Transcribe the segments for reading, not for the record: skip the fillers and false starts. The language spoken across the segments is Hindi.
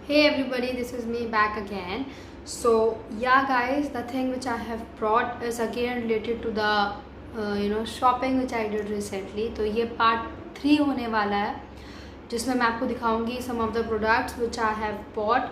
Hey everybody, this is me back again. So yeah guys, the thing which I have brought is again related to the shopping which I did recently. तो ये part 3 होने वाला है जिसमें मैं आपको दिखाऊंगी some of the products which I have bought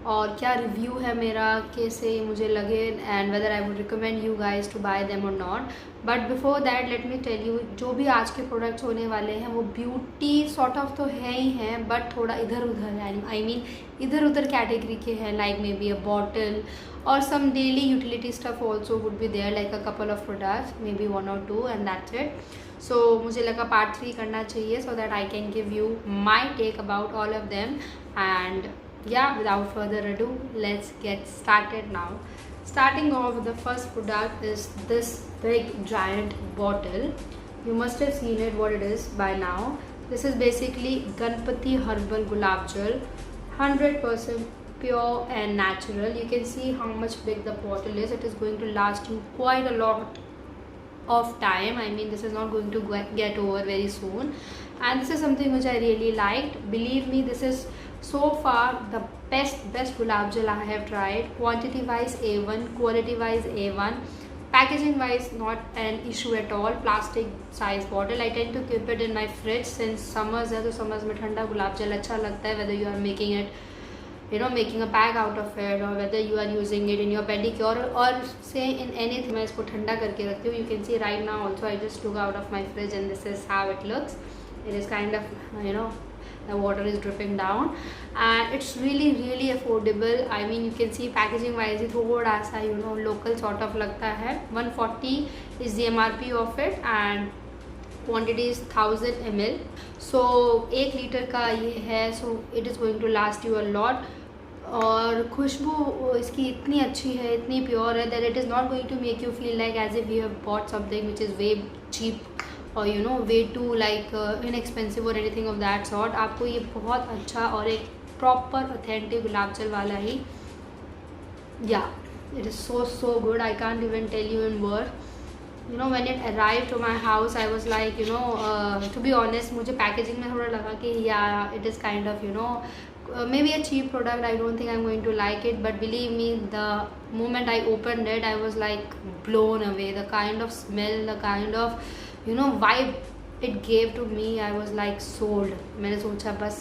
और क्या रिव्यू है मेरा, कैसे मुझे लगे and whether I would recommend you guys to buy them और not. But before that let me tell you, जो भी आज के प्रोडक्ट्स होने वाले हैं वो ब्यूटी सॉर्ट ऑफ तो है ही हैं बट थोड़ा इधर उधर है. आई मीन इधर उधर कैटेगरी के हैं, like maybe a bottle और some daily utility stuff also would be there, like a couple of products, maybe 1 or 2 and that's it. So मुझे लगा पार्ट 3 करना चाहिए so that I can give you my take about all of them. And yeah, without further ado, let's get started now. Starting off with the first product is this big giant bottle. You must have seen it, what it is by now. This is basically Ganpati Herbal Gulab Jal, 100% pure and natural. You can see how much big the bottle is. It is going to last you quite a lot of time. I mean, this is not going to get over very soon, and this is something which I really liked. Believe me, this is so far the best gulab jal I have tried. Quantity wise A1, quality wise A1, packaging wise not an issue at all. Plastic size bottle. I tend to keep it in my fridge since summers है, तो summers में ठंडा गुलाब जल अच्छा लगता है, whether you are making it, making a pack out of it, or whether you are using it in your pedicure or say in anything. मैं इसको ठंडा करके रखती हूँ. You can see right now also I just took out of my fridge and this is how it looks. It is kind of the water is dripping down and it's really affordable. I mean, you can see packaging wise ही थोड़ा सा local sort of लगता है. 140 is the MRP of it and quantity is 1000 ml. So 1 litre का ये है, so it is going to last you a lot. और खुशबू इसकी इतनी अच्छी है, इतनी प्योर है that it is not going to make you feel like as if you have bought something which is way cheap or way too like inexpensive or anything of that sort. आपको ये बहुत अच्छा और एक proper authentic गुलाब जल वाला ही, yeah, it is so good. I can't even tell you in words. When it arrived to my house I was like, to be honest, मुझे packaging में थोड़ा लगा कि yeah, it is kind of maybe a cheap product. I don't think I'm going to like it, but believe me, the moment I opened it I was like blown away. The kind of smell, the kind of vibe it gave to me, I was like sold. मैंने सोचा बस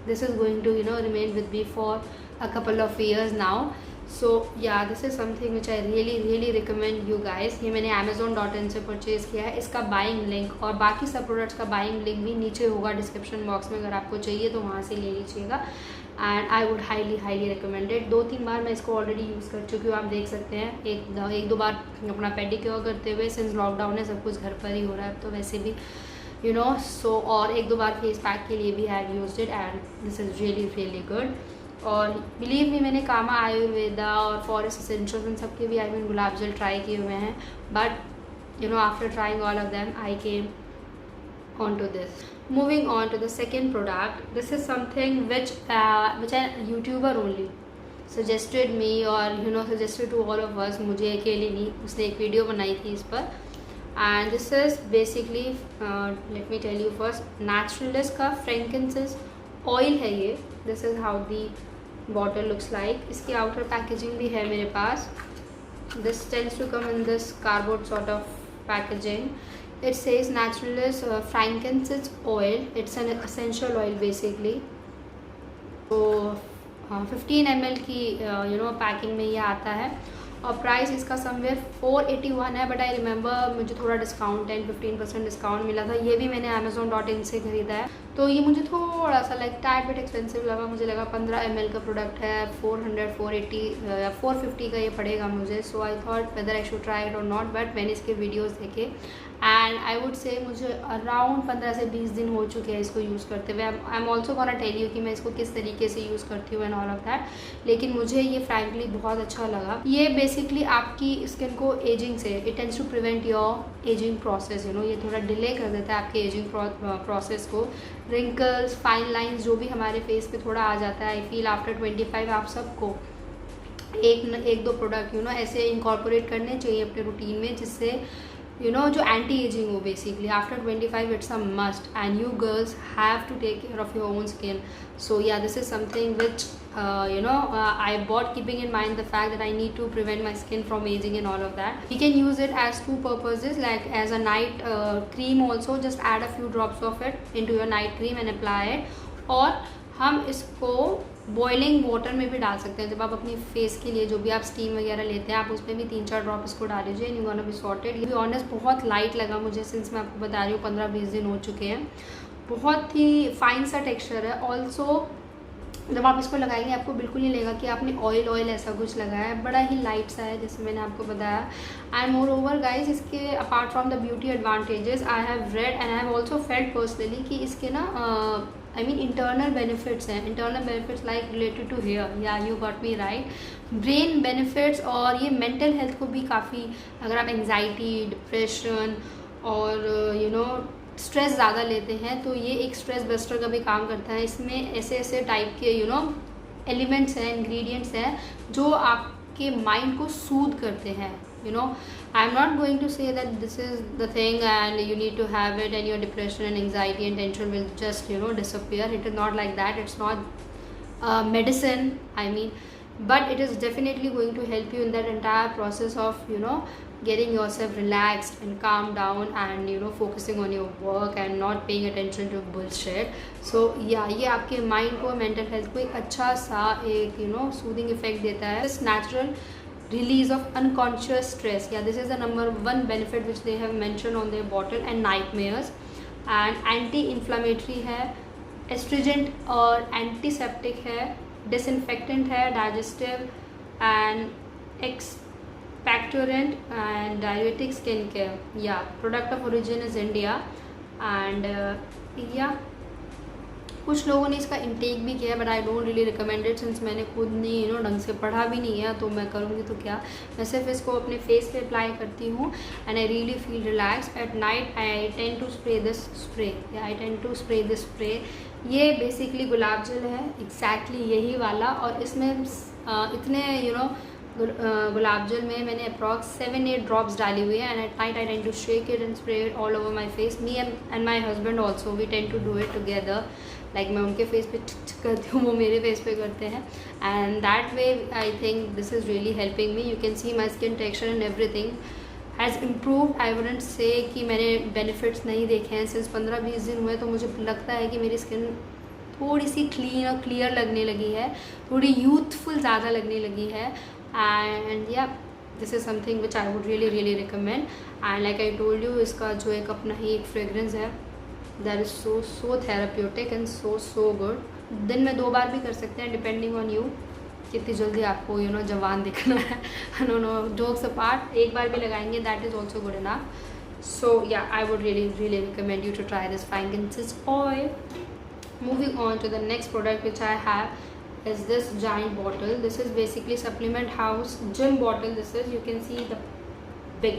this is going to remain with me for a couple of years now. So yeah, this is something which I really recommend you guys. ये मैंने amazon.in से परचेज़ किया है. इसका बाइंग लिंक और बाकी सब प्रोडक्ट्स का बाइंग लिंक भी नीचे होगा डिस्क्रिप्शन बॉक्स में, अगर आपको चाहिए तो वहाँ से ले लीजिएगा. And I would highly recommend it. 2-3 बार मैं इसको ऑलरेडी यूज़ कर चुकी हूँ, आप देख सकते हैं. एक दो बार अपना पेडिक्योर करते हुए, सिंस लॉकडाउन है सब कुछ घर पर ही हो रहा है तो वैसे भी सो और 1-2 बार फेस पैक के लिए भी have used it and this is really good. और बिलीव मी, मैंने कामा आयुर्वेदा और फॉरेस्ट एसेंशियल्स इन सब के भी गुलाब जल ट्राई किए हुए हैं, but after trying all of them I came on to this. Moving on to the second product, this is something which a YouTuber only suggested me or suggested to all of us. मुझे अकेले नहीं, उसने एक वीडियो बनाई थी इस पर. and this is basically let me tell you first, Naturalist का frankincense oil है ये. this is how the bottle looks like. इसकी outer packaging भी है मेरे पास. this tends to come in this cardboard sort of packaging. It says Naturalist frankincense oil. It's an essential oil basically. तो 15 ml की पैकिंग में ये आता है और प्राइस इसका समवेयर 481 है. बट आई रिमेंबर मुझे थोड़ा डिस्काउंट 10-15% डिस्काउंट मिला था. ये भी मैंने amazon.in से ख़रीदा है तो ये मुझे थोड़ा सा लाइक टाइट बिट एक्सपेंसिव लगा. मुझे लगा 15 ml का प्रोडक्ट है, 480 या 450 का ये पड़ेगा मुझे. So I thought whether I should try it और नॉट. बट मैंने इसके वीडियोस देखे एंड आई वुड से मुझे अराउंड 15 से 20 दिन हो चुके हैं इसको यूज़ करते हुए. I am also gonna tell you कि मैं इसको किस तरीके से यूज़ करती हूँ एंड ऑल ऑफ दैट. लेकिन मुझे ये फ्रैंकली बहुत अच्छा लगा. ये बेसिकली आपकी स्किन को एजिंग से, it tends to prevent your ageing process. ये थोड़ा डिले कर देता है आपके एजिंग प्रोसेस को. रिंकल्स, फाइन लाइंस जो भी हमारे फेस पे थोड़ा आ जाता है, आई फील आफ्टर 25 आप सबको एक दो प्रोडक्ट ऐसे इंकॉर्पोरेट करने चाहिए अपने रूटीन में जिससे जो एंटी एजिंग हो basically after 25 it's a must and you girls have to take care of your own skin. So yeah, this is something which I bought keeping in mind the fact that I need to prevent my skin from aging and all of that. We can use it as two purposes, like as a night cream also. Just add a few drops of it into your night cream and apply it. और हम इसको बॉइलिंग वाटर में भी डाल सकते हैं. जब आप अपनी फेस के लिए जो भी आप स्टीम वगैरह लेते हैं, आप उसमें भी 3-4 ड्रॉप इसको डाल लीजिए. You gonna be sorted. ये भी ऑनेस्ट बहुत लाइट लगा मुझे, सिंस मैं आपको बता रही हूँ 15-20 दिन हो चुके हैं. बहुत ही फाइन सा टेक्सचर है. ऑल्सो जब आप इसको लगाएंगे आपको बिल्कुल नहीं लगेगा कि आपने ऑयल ऐसा कुछ लगाया है. बड़ा ही लाइट सा है जैसे मैंने आपको बताया. एंड मोर ओवर गाइज, इसके apart from the beauty advantages I have read and I have also felt personally कि इसके ना इंटरनल बेनिफिट्स हैं. Internal benefits like related to hair. Yeah you got me right. Brain benefits और ये मेंटल हेल्थ को भी काफ़ी, अगर आप एंग्जाइटी, डिप्रेशन और स्ट्रेस ज़्यादा लेते हैं तो ये एक स्ट्रेस बस्टर का भी काम करता है. इसमें ऐसे टाइप के एलिमेंट्स हैं, इंग्रेडिएंट्स हैं जो आपके माइंड को सूद करते हैं. I am not going to say that this is the thing and you need to have it and your depression and anxiety and tension will just disappear. It is not like that. It's not medicine, but it is definitely going to help you in that entire process of getting yourself relaxed and calm down and focusing on your work and not paying attention to bullshit. So yeah, ये आपके माइंड को, मेंटल हेल्थ को एक अच्छा सा एक सूदिंग इफेक्ट देता है. This natural release of unconscious stress. Yeah, this is the number one benefit which they have mentioned on their bottle. And nightmares. And anti-inflammatory है, astringent और antiseptic है, disinfectant है, digestive and expectorant and diuretic skin care. Yeah, product of origin is India. And yeah, कुछ लोगों ने इसका इंटेक भी किया है but I don't really recommend it since मैंने खुद नहीं ढंग से पढ़ा भी नहीं है तो मैं करूँगी तो क्या. मैं सिर्फ इसको अपने फेस पे अप्लाई करती हूँ and I really feel relax. At night I tend to spray this spray. ये बेसिकली गुलाब जल है, एग्जैक्टली यही वाला. और इसमें इतने गुलाब जल में मैंने अप्रॉक्स 7-8 ड्रॉप्स डाली हुई है. And at night I tend to shake it and spray it all over my face. Me and my husband also we tend to do it together. Like मैं उनके फेस पे करती हूँ, वो मेरे फेस पे करते हैं. And that way I think this is really helping me. You can see my skin texture and everything has improved. I wouldn't से कि मैंने बेनिफिट्स नहीं देखे हैं. सिंस 15-20 दिन हुए तो मुझे लगता है कि मेरी स्किन थोड़ी सी क्लीन और क्लियर लगने लगी है, थोड़ी यूथफुल ज़्यादा लगने लगी है. एंड या this is something which I would really recommend. And like I told you, इसका जो एक अपना ही एक फ्रेगरेंस है that is so therapeutic and so good. दिन में 2 बार भी कर सकते हैं डिपेंडिंग ऑन यू कितनी जल्दी आपको जवान दिखना है. नो जोक्स अपार्ट, एक बार भी लगाएंगे that is also good enough. So yeah I would really recommend you to try this fragrance oil. Moving on to the next product which I have is this giant bottle. This is basically Supplement House gym bottle. This is, you can see the big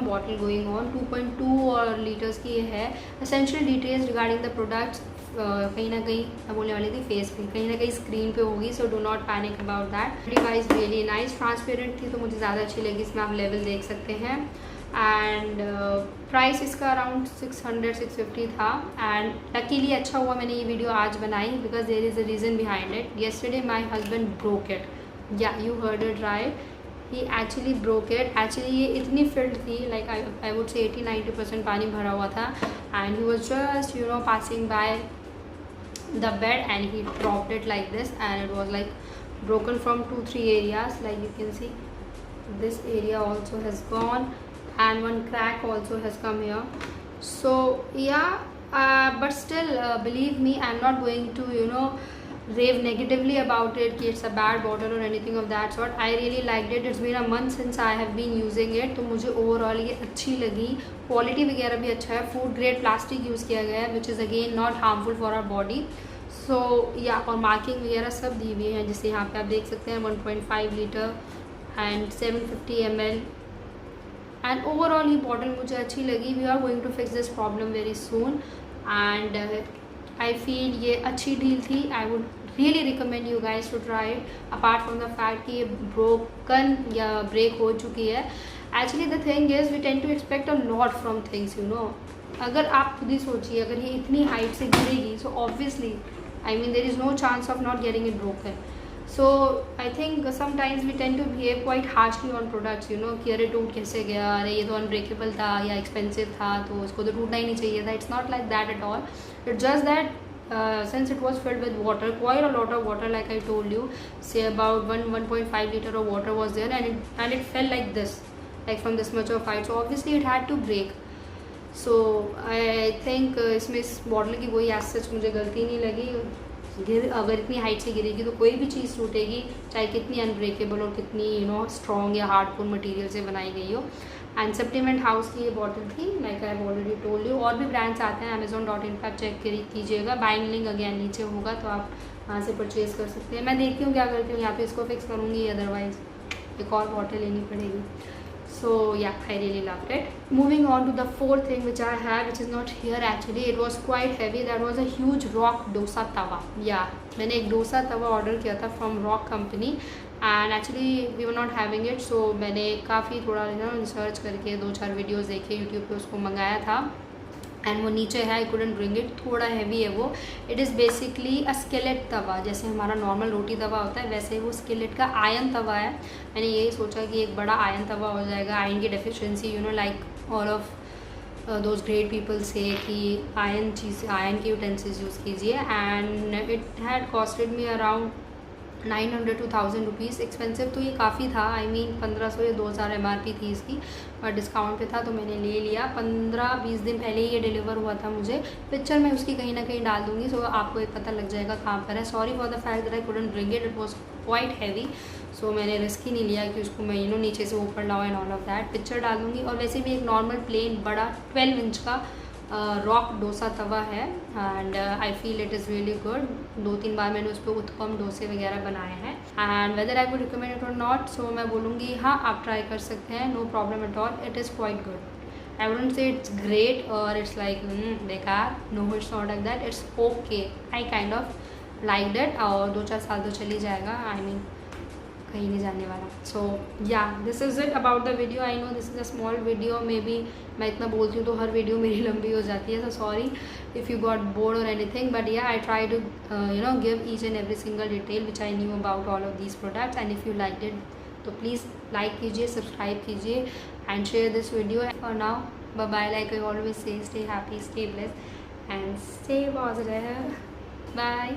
bottle going on. 2.2 और लीटर्स की है. Essential details regarding the products कहीं ना कहीं मैं बोलने वाली थी फेस पे, कहीं ना कहीं स्क्रीन पे होगी. So do not panic about that. Device really nice, transparent थी तो मुझे ज़्यादा अच्छी लगी. इसमें आप लेवल देख सकते हैं. एंड प्राइस इसका अराउंड 600-650 था. एंड लकीली अच्छा हुआ मैंने ये वीडियो आज बनाई because there is a reason behind it. Yesterday my husband broke it. Yeah you heard it right, he actually broke it. Actually ये इतनी फिल्ड थी, लाइक आई वुड से 80-90% पानी भरा हुआ था. And he was just passing by the bed and he dropped it like this and it was like broken from 2-3 areas. Like you can see this area also has gone and one crack also has come here. So yeah, but still believe me, I'm not going to rave negatively about it कि it's a bad bottle or anything of that sort. I really liked it. It's been a month since I have been using it. तो मुझे overall ये अच्छी लगी. क्वालिटी वगैरह भी अच्छा है. फूड ग्रेड प्लास्टिक यूज़ किया गया है which is again not harmful for our body. So yeah और मार्किंग वगैरह सब दी हुई है जैसे यहाँ पे आप देख सकते हैं 1.5 litre and 750 ml. And overall ये बॉटल मुझे अच्छी लगी. We are going to fix this problem very soon and I feel ये अच्छी डील थी. I would really recommend you guys to try it apart from the fact कि ये ब्रोकन या ब्रेक हो चुकी है. Actually the thing is we tend to expect a lot from things, you know. अगर आप खुद ही सोचिए, अगर ये इतनी हाइट से गिरेगी, so obviously I mean there is no chance of not getting it broken. So I think sometimes we tend to behave quite harshly on products, you know, कि अरे टूट कैसे गया, अरे ये तो अनब्रेकेबल था या एक्सपेंसिव था तो इसको तो टूटना ही नहीं चाहिए था. It's not like that at all. It's just that since it was filled with water, quite a lot of water, like I told you, say about 1.5 liter of water was there, and it fell like this, like from this much of height, so obviously it had to break. So I think इसमें इस बॉटल की कोई एज सच मुझे गलती नहीं लगी. अगर इतनी हाइट से गिरेगी तो कोई भी चीज़ टूटेगी, चाहे कितनी अनब्रेकेबल और कितनी यू नो स्ट्रॉन्ग या हार्डकोर मटेरियल से बनाई गई हो. एंड सप्लीमेंट हाउस की ये बॉटल थी, like I have already told you. और भी ब्रांड्स आते हैं, amazon.in पर आप चेक कीजिएगा. बाइंग लिंक अगेन नीचे होगा, तो आप वहाँ से परचेज़ कर सकते हैं. मैं देखती हूँ क्या करती हूँ, यहाँ पे इसको फिक्स करूँगी, अदरवाइज़ एक और बॉटल लेनी पड़ेगी. So yeah, I really loved it. Moving on to the fourth thing which I have, which is not here actually. It was quite heavy. That was a huge rock dosa tawa. Yeah, मैंने एक डोसा तवा ऑर्डर किया था from Rock company, and actually we were not having it. So मैंने काफ़ी थोड़ा रिसर्च करके 2-4 वीडियोज़ देखे यूट्यूब पे, उसको मंगाया था. एंड वो नीचे है, आई कुडंट ब्रिंग इट, थोड़ा हैवी है वो. इट इज़ बेसिकली अ स्केलेट तवा. जैसे हमारा नॉर्मल रोटी तवा होता है, वैसे वो स्केलेट का आयन तवा है. मैंने यही सोचा कि एक बड़ा आयन तवा हो जाएगा. आयन की deficiency, you know, like all of those great people से कि आयन की यूटेंसिल्स यूज़ कीजिए. And it had costed me around 900 to 1000 rupees. Expensive तो ये काफ़ी था, आई मीन 1500 या 2000 MRP थी इसकी, पर डिस्काउंट पे था तो मैंने ले लिया. 15-20 दिन पहले ही ये डिलीवर हुआ था मुझे. पिक्चर मैं उसकी कहीं ना कहीं डाल दूँगी, सो आपको एक पता लग जाएगा कहाँ पर है. Sorry for the fact that I couldn't bring it, it was quite heavy. So मैंने रिस्क ही नहीं लिया कि उसको मैं नीचे से ऊपर लाऊँ and all of that. Picture डाल दूँगी. और वैसे भी एक नॉर्मल प्लेन बड़ा 12 इंच का रॉक डोसा तवा है, and I feel it is really good. 2-3 बार मैंने उस पर उत्पम डोसे वगैरह बनाए हैं. And whether I would recommend it और नॉट, सो मैं बोलूँगी हाँ आप ट्राई कर सकते हैं, no problem at all. It is quite good. I wouldn't say it's great और इट्स लाइक बेकार. No, it's not like that. It's okay. I kind of like that. और 2-4 साल तो चली जाएगा, आई मीन कहीं नहीं जाने वाला. सो या this is it about the video. I know this is a small video, may be मैं इतना बोलती हूँ तो हर वीडियो मेरी लंबी हो जाती है, so sorry if you got bored और anything, but yeah I try to give each and every single detail which I knew about all of these products. And if you like it तो प्लीज़ लाइक कीजिए, सब्सक्राइब कीजिए and share this video. For now bye bye. Like I always say, stay happy, stay blessed and stay positive. Bye.